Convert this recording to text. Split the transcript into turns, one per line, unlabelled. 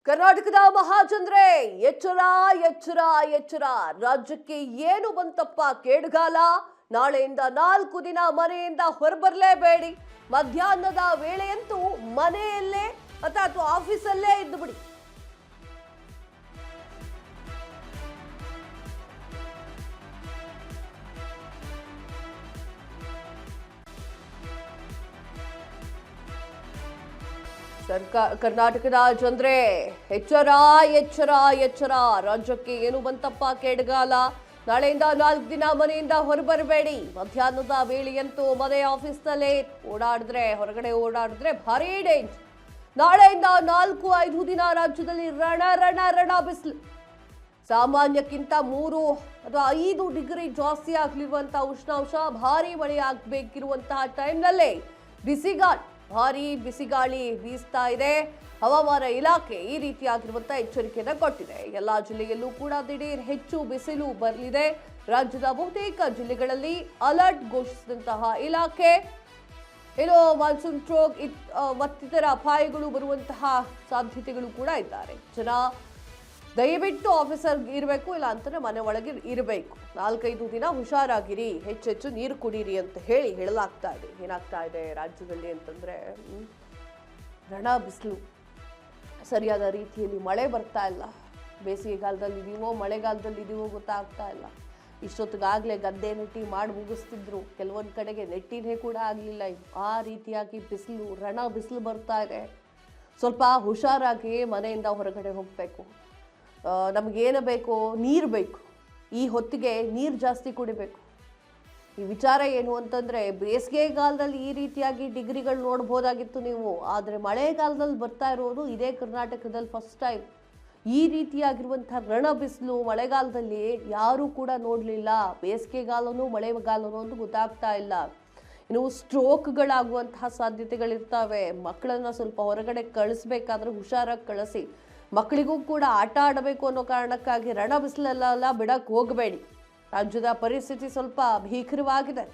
ಕರ್ನಾಟಕದ ಮಹಾಜನರೇ ಎಚ್ಚರ ಎಚ್ಚರ ಎಚ್ಚರ. ರಾಜ್ಯಕ್ಕೆ ಏನು ಬಂತಪ್ಪ ಕೇಡುಗಾಲ. ನಾಳೆಯಿಂದ 4 ದಿನ ಮನೆಯಿಂದ ಹೊರಬರಲೇಬೇಡಿ. ಮಧ್ಯಾಹ್ನದ ವೇಳೆಯಂತೂ ಮನೆಯಲ್ಲೇ ಅಥವಾ ಆಫೀಸಲ್ಲೇ ಇದ್ದು ಬಿಡಿ. ಕರ್ನಾಟಕದ ಜನರೇ ಎಚ್ಚರ ಎಚ್ಚರ ಎಚ್ಚರ. ರಾಜ್ಯಕ್ಕೆ ಏನು ಬಂತಪ್ಪ ಕೇಡುಗಾಲ. ನಾಳೆಯಿಂದ 4 ದಿನ ಮನೆಯಿಂದ ಹೊರಬರಬೇಡಿ. ಮಧ್ಯಾಹ್ನದ ವೇಳೆಯಂತೂ ಮನೆ ಆಫೀಸ್ನಲ್ಲೇ ಹೊರಗಡೆ ಓಡಾಡಿದ್ರೆ ಭಾರೀ ಡೇಂಜರ್. ನಾಳೆಯಿಂದ 4-5 ದಿನ ರಾಜ್ಯದಲ್ಲಿ ರಣ ರಣ ರಣ ಬಿಸಿಲು. ಸಾಮಾನ್ಯಕ್ಕಿಂತ 3 ಅಥವಾ 5 ಡಿಗ್ರಿ ಜಾಸ್ತಿ ಆಗಲಿರುವಂತಹ ಉಷ್ಣಾಂಶ, ಭಾರೀ ಮಳೆ ಆಗಬೇಕಿರುವಂತಹ ಟೈಮ್ನಲ್ಲೇ ಭಾರೀ ಬಿಸಿಗಾಳಿ ಬೀಸ್ತಾ ಇದೆ. ಹವಾಮಾನ ಇಲಾಖೆ ಈ ರೀತಿಯಾಗಿರುವಂತಹ ಎಚ್ಚರಿಕೆಯನ್ನು ಕೊಟ್ಟಿದೆ. ಎಲ್ಲಾ ಜಿಲ್ಲೆಯಲ್ಲೂ ಕೂಡ ದಿಢೀರ್ ಹೆಚ್ಚು ಬಿಸಿಲು ಬರಲಿದೆ. ರಾಜ್ಯದ ಬಹುತೇಕ ಜಿಲ್ಲೆಗಳಲ್ಲಿ ಅಲರ್ಟ್ ಘೋಷಿಸಿದಂತಹ ಇಲಾಖೆ ಏನೋ ಮಾನ್ಸೂನ್ ಸ್ಟ್ರೋಕ್ ಮತ್ತಿತರ ಅಪಾಯಗಳು ಬರುವಂತಹ ಸಾಧ್ಯತೆಗಳು ಕೂಡ ಇದ್ದಾರೆ. ಜನ ದಯವಿಟ್ಟು ಆಫೀಸರ್ ಇರಬೇಕು, ಇಲ್ಲ ಅಂತಂದ್ರೆ ಮನೆ ಒಳಗೆ ಇರಬೇಕು. 4-5 ದಿನ ಹುಷಾರಾಗಿರಿ, ಹೆಚ್ಚೆಚ್ಚು ನೀರು ಕುಡೀರಿ ಅಂತ ಹೇಳಲಾಗ್ತಾ ಇದೆ. ಏನಾಗ್ತಾ ಇದೆ ರಾಜ್ಯದಲ್ಲಿ ಅಂತಂದ್ರೆ ರಣ ಬಿಸಿಲು, ಸರಿಯಾದ ರೀತಿಯಲ್ಲಿ ಮಳೆ ಬರ್ತಾ ಇಲ್ಲ. ಬೇಸಿಗೆಗಾಲದಲ್ಲಿ ಇದೀವೋ ಮಳೆಗಾಲದಲ್ಲಿ ಇದೀವೋ ಗೊತ್ತಾಗ್ತಾ ಇಲ್ಲ. ಇಷ್ಟೊತ್ತಿಗಾಗಲೇ ಗದ್ದೆ ನೆಟ್ಟಿ ಮಾಡಿ ಮುಗಿಸ್ತಿದ್ರು, ಕೆಲವೊಂದು ಕಡೆಗೆ ನೆಟ್ಟಿನೇ ಕೂಡ ಆಗಲಿಲ್ಲ. ಆ ರೀತಿಯಾಗಿ ರಣ ಬಿಸಿಲು ಬರ್ತಾ ಇದೆ. ಸ್ವಲ್ಪ ಹುಷಾರಾಗಿ ಮನೆಯಿಂದ ಹೊರಗಡೆ ಹೋಗಬೇಕು. ನಮಗೇನು ಬೇಕು, ನೀರು ಬೇಕು. ಈ ಹೊತ್ತಿಗೆ ನೀರು ಜಾಸ್ತಿ ಕುಡಿಬೇಕು. ಈ ವಿಚಾರ ಏನು ಅಂತಂದರೆ, ಬೇಸಿಗೆಗಾಲದಲ್ಲಿ ಈ ರೀತಿಯಾಗಿ ಡಿಗ್ರಿಗಳು ನೋಡ್ಬೋದಾಗಿತ್ತು ನೀವು. ಆದರೆ ಮಳೆಗಾಲದಲ್ಲಿ ಬರ್ತಾ ಇರೋದು ಇದೇ ಕರ್ನಾಟಕದಲ್ಲಿ ಫಸ್ಟ್ ಟೈಮ್. ಈ ರೀತಿಯಾಗಿರುವಂಥ ರಣ ಬಿಸಿಲು ಮಳೆಗಾಲದಲ್ಲಿ ಯಾರೂ ಕೂಡ ನೋಡಲಿಲ್ಲ. ಬೇಸಿಗೆಗಾಲನೂ ಮಳೆಗಾಲನೂ ಅಂತ ಗೊತ್ತಾಗ್ತಾ ಇಲ್ಲ. ಇನ್ನು ಸ್ಟ್ರೋಕ್ಗಳಾಗುವಂತಹ ಸಾಧ್ಯತೆಗಳಿರ್ತವೆ. ಮಕ್ಕಳನ್ನು ಸ್ವಲ್ಪ ಹೊರಗಡೆ ಕಳಿಸ್ಬೇಕಾದ್ರೆ ಹುಷಾರಾಗಿ ಕಳಿಸಿ. ಮಕ್ಕಳಿಗೂ ಕೂಡ ಆಟ ಆಡಬೇಕು ಅನ್ನೋ ಕಾರಣಕ್ಕಾಗಿ ರಣ ಬಿಸಿಲೆಲ್ಲ ಬಿಡಕ್ಕೆ ಹೋಗಬೇಡಿ. ರಾಜ್ಯದ ಪರಿಸ್ಥಿತಿ ಸ್ವಲ್ಪ ಭೀಕರವಾಗಿದೆ.